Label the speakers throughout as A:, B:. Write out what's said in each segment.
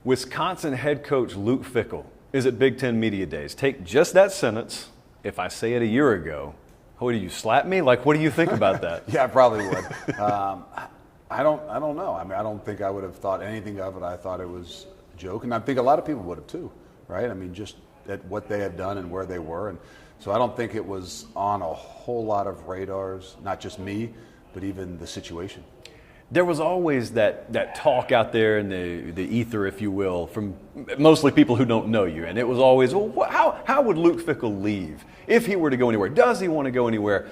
A: Wisconsin head coach Luke Fickell is at Big Ten Media Days. Take just that sentence. If I say it a year ago, what do you slap me? Like, what do you think about that?
B: Yeah, I probably would. I don't know. I mean, I don't think I would have thought anything of it. I thought it was a joke, and I think a lot of people would have too, right? I mean, just at what they had done and where they were, and so I don't think it was on a whole lot of radars, not just me, but even the situation.
A: There was always that talk out there in the ether, if you will, from mostly people who don't know you. And it was always, well, how would Luke Fickell leave if he were to go anywhere? Does he want to go anywhere?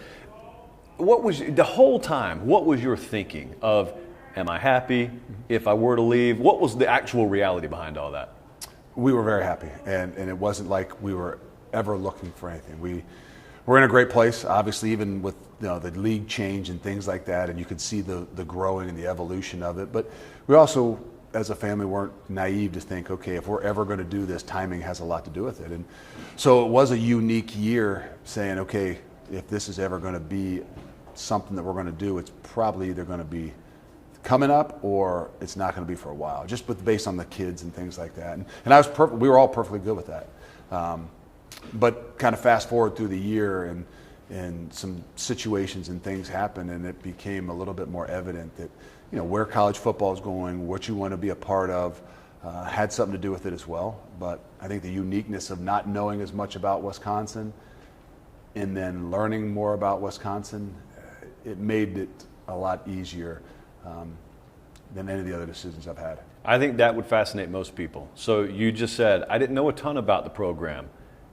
A: What was the whole time? What was your thinking of, am I happy if I were to leave? What was the actual reality behind all that?
B: We were very happy, and it wasn't like we were ever looking for anything. We're in a great place, obviously, even with the league change and things like that, and you could see the growing and the evolution of it. But we also, as a family, weren't naive to think, okay, if we're ever going to do this, timing has a lot to do with it. And so it was a unique year saying, okay, if this is ever going to be something that we're going to do, it's probably either going to be coming up or it's not going to be for a while, just based on the kids and things like that. And I was we were all perfectly good with that. But kind of fast forward through the year and some situations and things happened, and it became a little bit more evident that where college football is going, what you want to be a part of, had something to do with it as well. But I think the uniqueness of not knowing as much about Wisconsin and then learning more about Wisconsin, it made it a lot easier than any of the other decisions I've had.
A: I think that would fascinate most people. So you just said, I didn't know a ton about the program.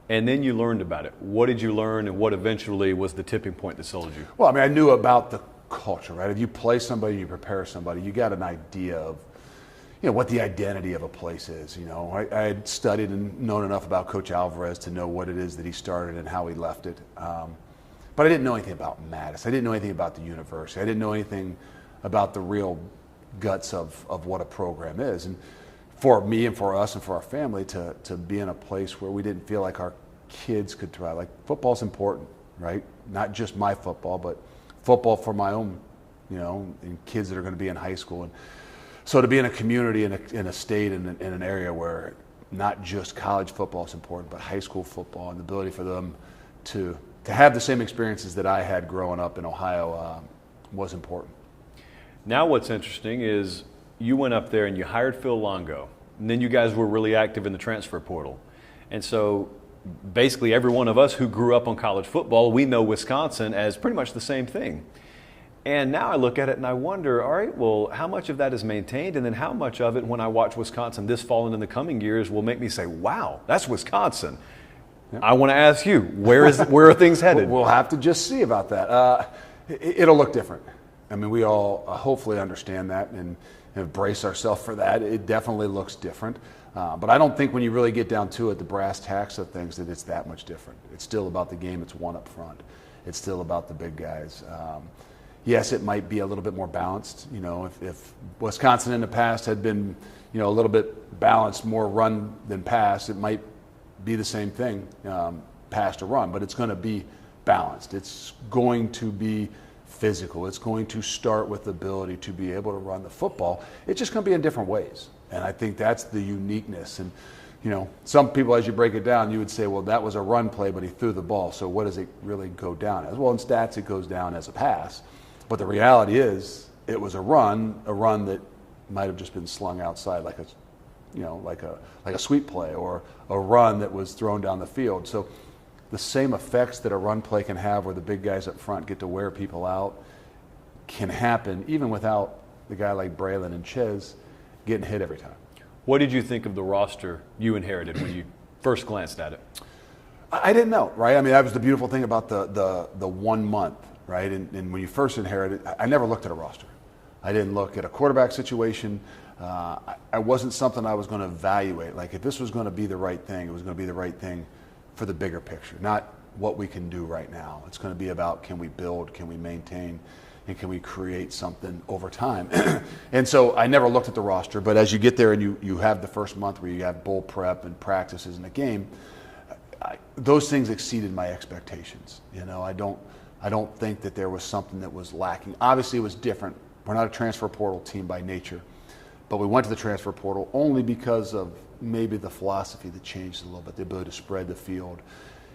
A: And then you learned about it. What did you learn, and what eventually was the tipping point that sold you?
B: Well, I mean, I knew about the culture, right? If you play somebody, you prepare somebody, you got an idea of, what the identity of a place is. I had studied and known enough about Coach Alvarez to know what it is that he started and how he left it. But I didn't know anything about Madison. I didn't know anything about the university. I didn't know anything about the real guts of what a program is. And for me and for us and for our family to be in a place where we didn't feel like our kids could thrive. Like, football's important, right? Not just my football, but football for my own, and kids that are going to be in high school. And so to be in a community, in a state, in an area where not just college football is important, but high school football, and the ability for them to have the same experiences that I had growing up in Ohio was important.
A: Now what's interesting is you went up there and you hired Phil Longo, and then you guys were really active in the transfer portal. And so basically every one of us who grew up on college football, we know Wisconsin as pretty much the same thing. And now I look at it and I wonder, all right, well, how much of that is maintained? And then how much of it, when I watch Wisconsin this fall and in the coming years, will make me say, wow, that's Wisconsin. Yeah. I want to ask you, where are things headed?
B: We'll have to just see about that. It'll look different. I mean, we all hopefully understand that and brace ourselves for that. It definitely looks different. But I don't think when you really get down to it, the brass tacks of things, that it's that much different. It's still about the game it's won up front. It's still about the big guys. Yes, it might be a little bit more balanced. If Wisconsin in the past had been, a little bit balanced, more run than pass, it might be the same thing, pass to run. But it's going to be balanced. It's going to be physical. It's going to start with the ability to be able to run the football. It's just going to be in different ways. And I think that's the uniqueness. And, some people, as you break it down, you would say, well, that was a run play, but he threw the ball. So what does it really go down as? Well, in stats, it goes down as a pass. But the reality is it was a run that might have just been slung outside like a sweep play, or a run that was thrown down the field. So the same effects that a run play can have, where the big guys up front get to wear people out, can happen even without the guy like Braylon and Ches getting hit every time.
A: What did you think of the roster you inherited when you first glanced at it?
B: I didn't know, right? I mean, that was the beautiful thing about the 1 month, right? And when you first inherited, I never looked at a roster. I didn't look at a quarterback situation. I wasn't something I was going to evaluate. Like, if this was going to be the right thing, it was going to be the right thing for the bigger picture, not what we can do right now. It's going to be about, can we build, can we maintain, and can we create something over time? And so I never looked at the roster, but as you get there and you have the first month where you have bowl prep and practices and a game, those things exceeded my expectations. I don't think that there was something that was lacking. Obviously, it was different. We're not a transfer portal team by nature. But we went to the transfer portal only because of maybe the philosophy that changed a little bit, the ability to spread the field.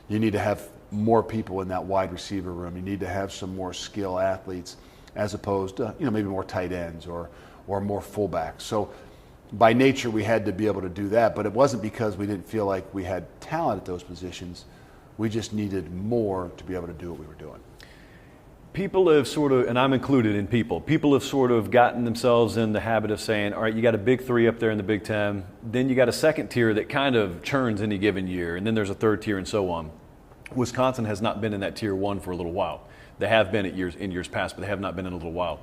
B: You need to have more people in that wide receiver room. You need to have some more skill athletes as opposed to, maybe more tight ends or more fullbacks. So by nature, we had to be able to do that, but it wasn't because we didn't feel like we had talent at those positions. We just needed more to be able to do what we were doing.
A: People have sort of, and I'm included in people have sort of gotten themselves in the habit of saying, all right, you got a big three up there in the Big Ten, then you got a second tier that kind of churns any given year, and then there's a third tier and so on. Wisconsin has not been in that tier one for a little while. They have been in years past, but they have not been in a little while.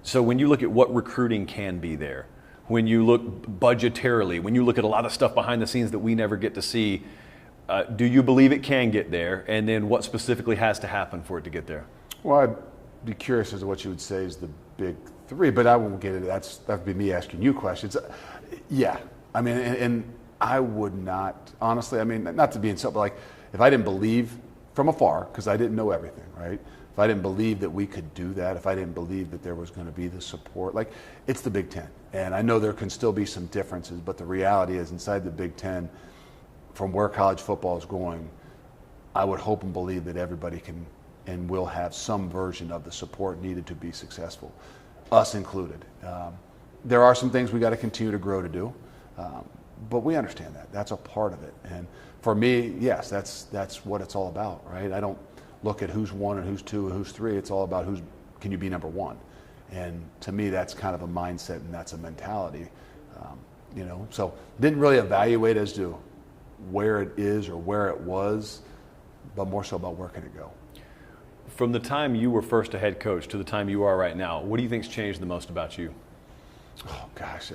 A: So when you look at what recruiting can be there, when you look budgetarily, when you look at a lot of stuff behind the scenes that we never get to see, do you believe it can get there? And then what specifically has to happen for it to get there?
B: Well, I'd be curious as to what you would say is the big three, but I won't get into that. That'd be me asking you questions. Yeah, I mean, and I would not, honestly, I mean, not to be insulting, but like, if I didn't believe from afar, because I didn't know everything, right? If I didn't believe that we could do that, if I didn't believe that there was going to be the support, like, it's the Big Ten. And I know there can still be some differences, but the reality is inside the Big Ten, from where college football is going, I would hope and believe that everybody can and will have some version of the support needed to be successful, us included. There are some things we got to continue to grow to do, but we understand that. That's a part of it. And for me, yes, that's what it's all about, right? I don't look at who's one and who's two and who's three. It's all about can you be number one? And to me, that's kind of a mindset and that's a mentality, So didn't really evaluate as to where it is or where it was, but more so about where can it go.
A: From the time you were first a head coach to the time you are right now, what do you think's changed the most about you?
B: Oh gosh,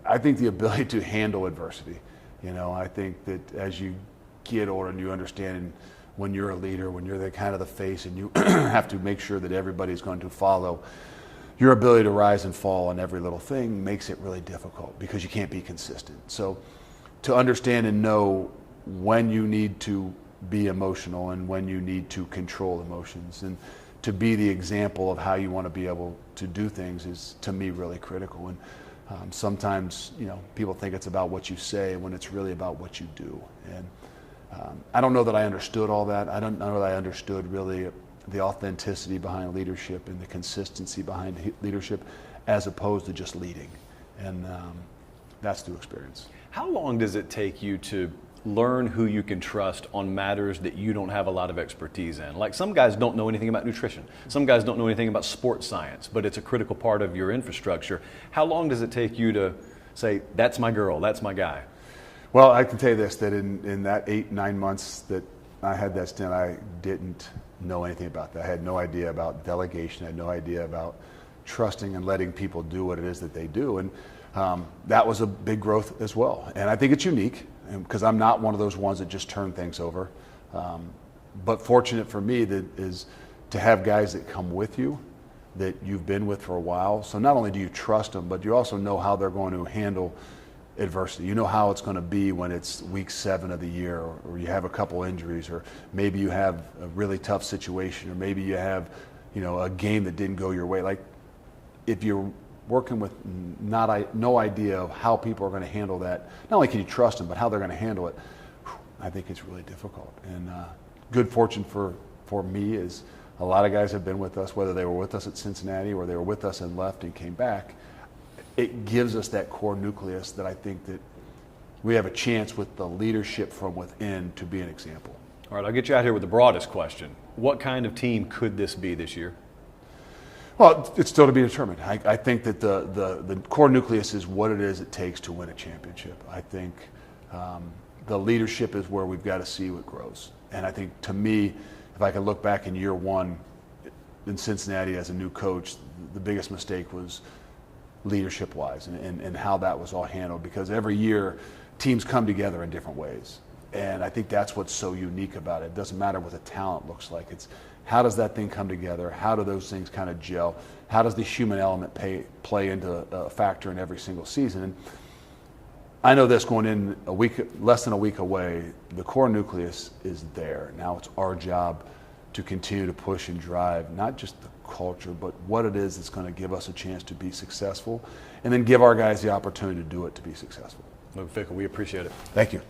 B: I think the ability to handle adversity. I think that as you get older and you understand when you're a leader, when you're the kind of the face and you have to make sure that everybody's going to follow, your ability to rise and fall on every little thing makes it really difficult because you can't be consistent. So to understand and know when you need to be emotional and when you need to control emotions and to be the example of how you want to be able to do things is, to me, really critical. And sometimes, people think it's about what you say when it's really about what you do. And I don't know that I understood all that. I don't know that I understood really the authenticity behind leadership and the consistency behind leadership as opposed to just leading. And that's through experience.
A: How long does it take you to learn who you can trust on matters that you don't have a lot of expertise in? Like, some guys don't know anything about nutrition. Some guys don't know anything about sports science, but it's a critical part of your infrastructure. How long does it take you to say, that's my girl, that's my guy?
B: Well, I can tell you this, that in that 8-9 months that I had that stint, I didn't know anything about that. I had no idea about delegation. I had no idea about trusting and letting people do what it is that they do. And that was a big growth as well. And I think it's unique because I'm not one of those ones that just turn things over. But fortunate for me that is to have guys that come with you that you've been with for a while. So not only do you trust them, but you also know how they're going to handle adversity. You know how it's going to be when it's week 7 of the year, or you have a couple injuries, or maybe you have a really tough situation, or maybe you have, a game that didn't go your way. Like, if you're working with no idea of how people are going to handle that, not only can you trust them, but how they're going to handle it, I think it's really difficult. And good fortune for me is a lot of guys have been with us, whether they were with us at Cincinnati or they were with us and left and came back. It gives us that core nucleus that I think that we have a chance with the leadership from within to be an example.
A: All right, I'll get you out here with the broadest question. What kind of team could this be this year?
B: Well, it's still to be determined. I think that the core nucleus is what it is it takes to win a championship. I think the leadership is where we've got to see what grows. And I think, to me, if I can look back in year 1 in Cincinnati as a new coach, the biggest mistake was leadership-wise and how that was all handled, because every year teams come together in different ways. And I think that's what's so unique about it. It doesn't matter what the talent looks like. It's how does that thing come together? How do those things kind of gel? How does the human element play into a factor in every single season? And I know this going in less than a week away, the core nucleus is there. Now it's our job to continue to push and drive not just the culture, but what it is that's going to give us a chance to be successul, and then give our guys the opportunity to do it to be successful.
A: Look, Fickell, we appreciate it.
B: Thank you.